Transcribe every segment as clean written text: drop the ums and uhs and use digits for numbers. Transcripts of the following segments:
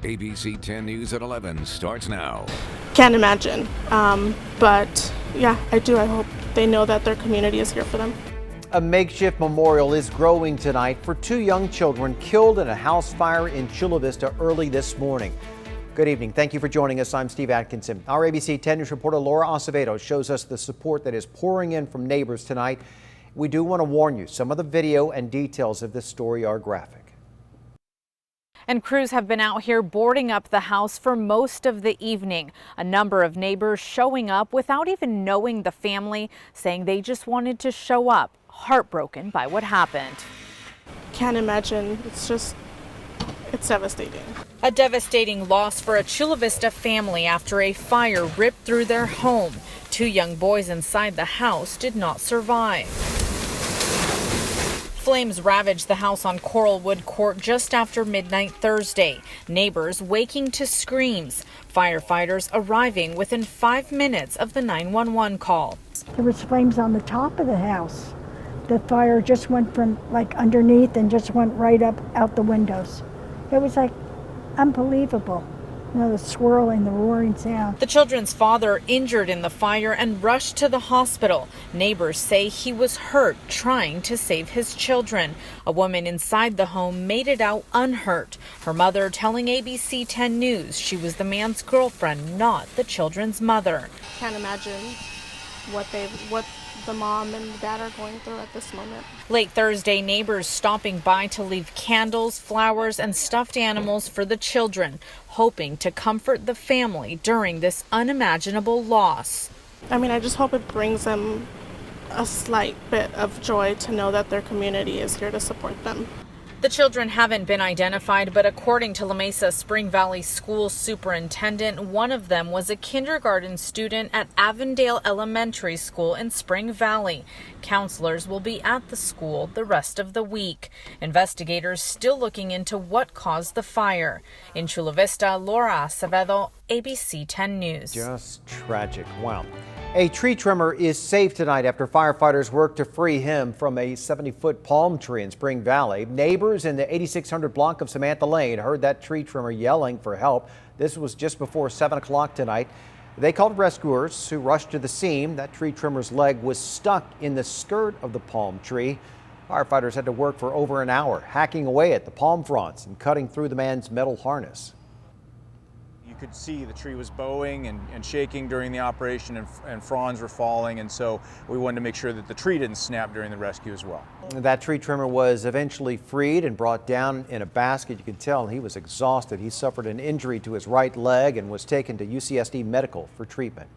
ABC 10 News at 11 starts now. Can't imagine. But yeah, I do. I hope they know that their community is here for them. A makeshift memorial is growing tonight for two young children killed in a house fire in Chula Vista early this morning. Good evening. Thank you for joining us. I'm Steve Atkinson. Our ABC 10 News reporter Laura Acevedo shows us the support that is pouring in from neighbors tonight. We do want to warn you, some of the video and details of this story are graphic. And crews have been out here boarding up the house for most of the evening. A number of neighbors showing up without even knowing the family, saying they just wanted to show up, heartbroken by what happened. Can't imagine. It's devastating. A devastating loss for a Chula Vista family after a fire ripped through their home. Two young boys inside the house did not survive. Flames ravaged the house on Coralwood Court just after midnight Thursday. Neighbors waking to screams. Firefighters arriving within 5 minutes of the 911 call. There was flames on the top of the house. The fire just went from like underneath and just went right up out the windows. It was like unbelievable. You know, the swirling, the roaring sound. The children's father injured in the fire and rushed to the hospital. Neighbors say he was hurt trying to save his children. A woman inside the home made it out unhurt. Her mother telling ABC 10 News she was the man's girlfriend, not the children's mother. Can't imagine what the mom and dad are going through at this moment. Late Thursday, neighbors stopping by to leave candles, flowers, and stuffed animals for the children, hoping to comfort the family during this unimaginable loss. I mean, I just hope it brings them a slight bit of joy to know that their community is here to support them. The children haven't been identified, but according to La Mesa Spring Valley School Superintendent, one of them was a kindergarten student at Avondale Elementary School in Spring Valley. Counselors will be at the school the rest of the week. Investigators still looking into what caused the fire. In Chula Vista, Laura Acevedo, ABC 10 News. Just tragic. Wow. A tree trimmer is safe tonight after firefighters worked to free him from a 70-foot palm tree in Spring Valley. Neighbors in the 8600 block of Samantha Lane heard that tree trimmer yelling for help. This was just before 7 o'clock tonight. They called rescuers who rushed to the scene. That tree trimmer's leg was stuck in the skirt of the palm tree. Firefighters had to work for over an hour, hacking away at the palm fronds and cutting through the man's metal harness. You could see the tree was bowing and shaking during the operation, and fronds were falling, and so we wanted to make sure that the tree didn't snap during the rescue as well. That tree trimmer was eventually freed and brought down in a basket. You can tell he was exhausted. He suffered an injury to his right leg and was taken to UCSD Medical for treatment.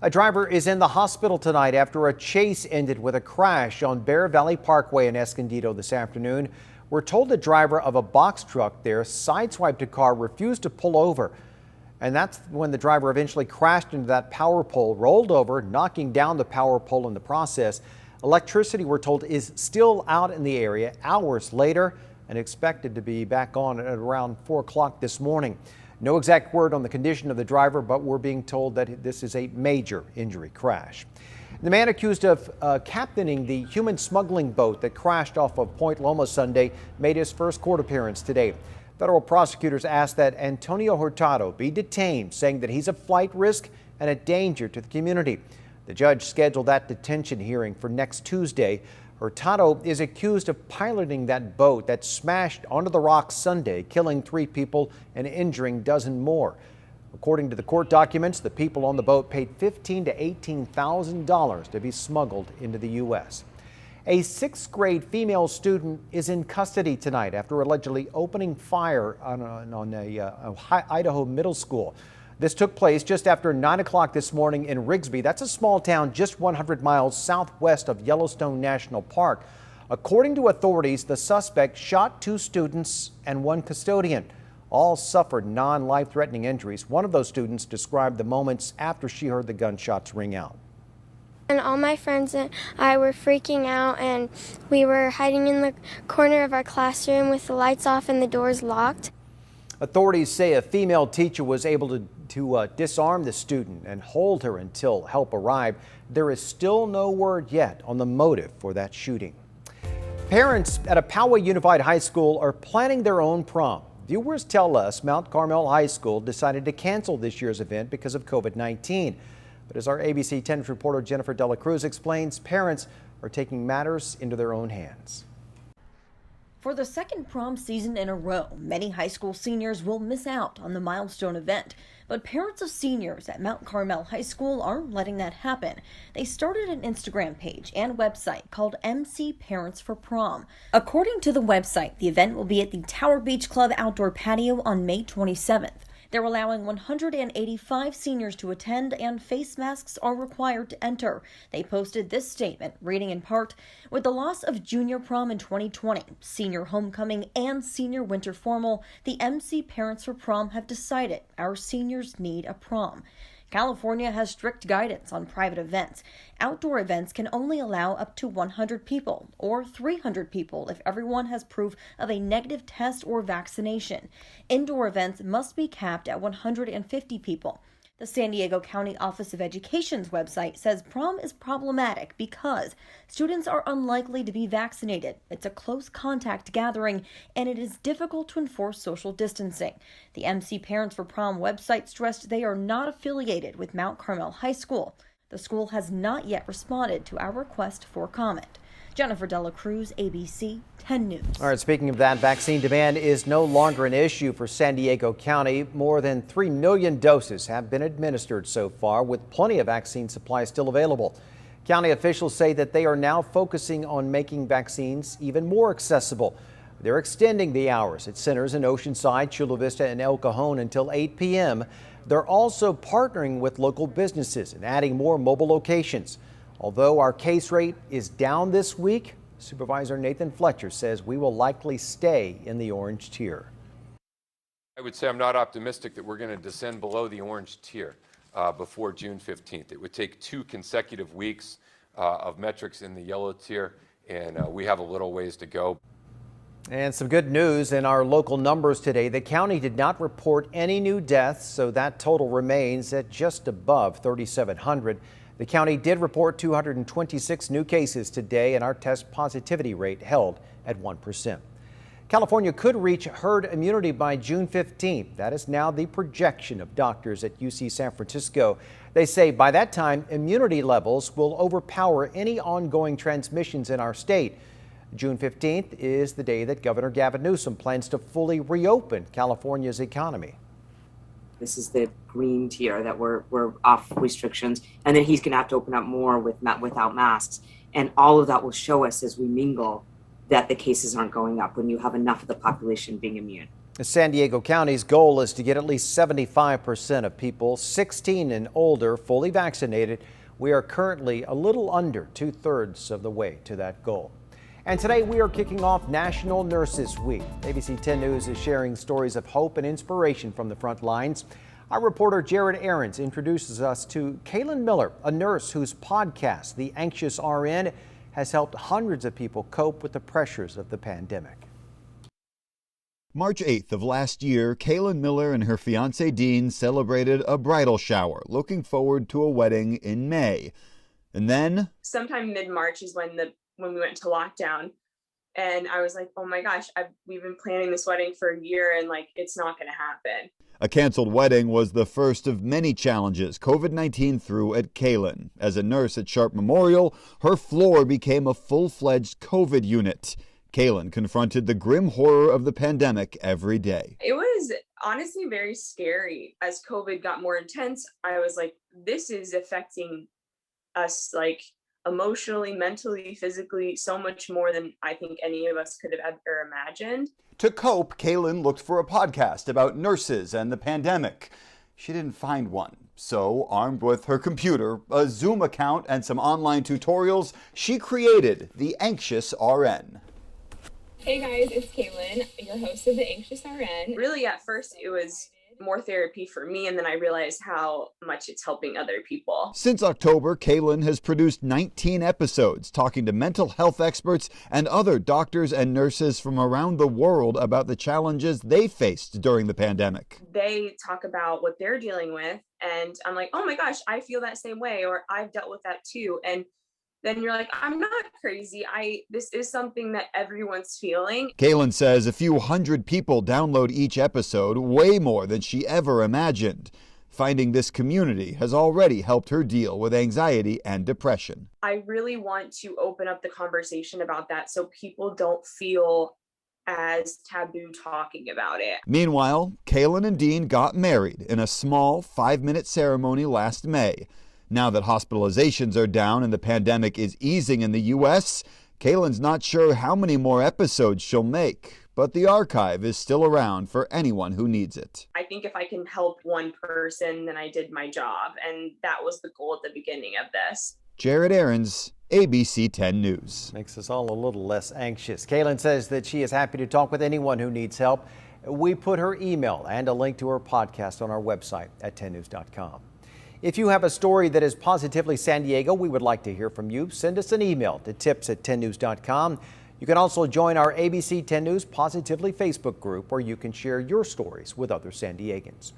A driver is in the hospital tonight after a chase ended with a crash on Bear Valley Parkway in Escondido this afternoon. We're told the driver of a box truck there sideswiped a car, refused to pull over. And that's when the driver eventually crashed into that power pole, rolled over, knocking down the power pole in the process. Electricity, we're told, is still out in the area hours later and expected to be back on at around 4 o'clock this morning. No exact word on the condition of the driver, but we're being told that this is a major injury crash. The man accused of captaining the human smuggling boat that crashed off of Point Loma Sunday made his first court appearance today. Federal prosecutors asked that Antonio Hurtado be detained, saying that he's a flight risk and a danger to the community. The judge scheduled that detention hearing for next Tuesday. Hurtado is accused of piloting that boat that smashed onto the rocks Sunday, killing 3 people and injuring a dozen more. According to the court documents, the people on the boat paid $15,000 to $18,000 to be smuggled into the U.S. A 6th grade female student is in custody tonight after allegedly opening fire on a Idaho middle school. This took place just after 9 o'clock this morning in Rigsby. That's a small town just 100 miles southwest of Yellowstone National Park. According to authorities, the suspect shot 2 students and 1 custodian. All suffered non-life-threatening injuries. One of those students described the moments after she heard the gunshots ring out. And all my friends and I were freaking out, and we were hiding in the corner of our classroom with the lights off and the doors locked. Authorities say a female teacher was able to disarm the student and hold her until help arrived. There is still no word yet on the motive for that shooting. Parents at a Poway Unified High School are planning their own prom. Viewers tell us Mount Carmel High School decided to cancel this year's event because of COVID-19. But as our ABC 10 reporter Jennifer Dela Cruz explains, parents are taking matters into their own hands. For the second prom season in a row, many high school seniors will miss out on the milestone event. But parents of seniors at Mount Carmel High School aren't letting that happen. They started an Instagram page and website called MC Parents for Prom. According to the website, the event will be at the Tower Beach Club outdoor patio on May 27th. They're allowing 185 seniors to attend, and face masks are required to enter. They posted this statement, reading in part, "With the loss of junior prom in 2020, senior homecoming, and senior winter formal, the MC Parents for Prom have decided our seniors need a prom." California has strict guidance on private events. Outdoor events can only allow up to 100 people or 300 people if everyone has proof of a negative test or vaccination. Indoor events must be capped at 150 people. The San Diego County Office of Education's website says prom is problematic because students are unlikely to be vaccinated. It's a close contact gathering, and it is difficult to enforce social distancing. The MC Parents for Prom website stressed they are not affiliated with Mount Carmel High School. The school has not yet responded to our request for comment. Jennifer Dela Cruz, ABC 10 News. All right, speaking of that, vaccine demand is no longer an issue for San Diego County. More than 3 million doses have been administered so far, with plenty of vaccine supply still available. County officials say that they are now focusing on making vaccines even more accessible. They're extending the hours at centers in Oceanside, Chula Vista, and El Cajon until 8 p.m. They're also partnering with local businesses and adding more mobile locations. Although our case rate is down this week, Supervisor Nathan Fletcher says we will likely stay in the orange tier. I would say I'm not optimistic that we're going to descend below the orange tier before June 15th. It would take 2 consecutive weeks of metrics in the yellow tier, and we have a little ways to go. And some good news in our local numbers today. The county did not report any new deaths, so that total remains at just above 3,700. The county did report 226 new cases today, and our test positivity rate held at 1%. California could reach herd immunity by June 15th. That is now the projection of doctors at UC San Francisco. They say by that time, immunity levels will overpower any ongoing transmissions in our state. June 15th is the day that Governor Gavin Newsom plans to fully reopen California's economy. This is the green tier that we're off restrictions, and then he's going to have to open up more without masks. And all of that will show us as we mingle that the cases aren't going up when you have enough of the population being immune. San Diego County's goal is to get at least 75% of people 16 and older fully vaccinated. We are currently a little under 2/3 of the way to that goal. And today we are kicking off National Nurses Week. ABC 10 News is sharing stories of hope and inspiration from the front lines. Our reporter Jared Ahrens introduces us to Kaylin Miller, a nurse whose podcast, The Anxious RN, has helped hundreds of people cope with the pressures of the pandemic. March 8th of last year, Kaylin Miller and her fiancé Dean celebrated a bridal shower, looking forward to a wedding in May. And then sometime mid-March is when we went into lockdown, and I was like, oh my gosh, we've been planning this wedding for a year, and it's not going to happen. A canceled wedding was the first of many challenges COVID-19 threw at Kaylin. As a nurse at Sharp Memorial, her floor became a full-fledged COVID unit. Kaylin confronted the grim horror of the pandemic every day. It was honestly very scary. As COVID got more intense, I was like, this is affecting us emotionally, mentally, physically, so much more than I think any of us could have ever imagined. To cope, Kaylin looked for a podcast about nurses and the pandemic. She didn't find one. So, armed with her computer, a Zoom account, and some online tutorials, she created The Anxious RN. Hey guys, it's Kaylin, your host of The Anxious RN. Really, at first, it was more therapy for me, and then I realized how much it's helping other people. Since October, Kaylin has produced 19 episodes talking to mental health experts and other doctors and nurses from around the world about the challenges they faced during the pandemic. They talk about what they're dealing with, and I'm like, oh my gosh, I feel that same way, or I've dealt with that too. And then you're like, I'm not crazy. This is something that everyone's feeling. Kaylin says a few hundred people download each episode, way more than she ever imagined. Finding this community has already helped her deal with anxiety and depression. I really want to open up the conversation about that so people don't feel as taboo talking about it. Meanwhile, Kaylin and Dean got married in a small 5-minute ceremony last May. Now that hospitalizations are down and the pandemic is easing in the U.S., Kaylin's not sure how many more episodes she'll make, but the archive is still around for anyone who needs it. I think if I can help one person, then I did my job, and that was the goal at the beginning of this. Jared Aarons, ABC 10 News. Makes us all a little less anxious. Kaylin says that she is happy to talk with anyone who needs help. We put her email and a link to her podcast on our website at 10news.com. If you have a story that is positively San Diego, we would like to hear from you. Send us an email to tips@10news.com. You can also join our ABC 10 News Positively Facebook group where you can share your stories with other San Diegans.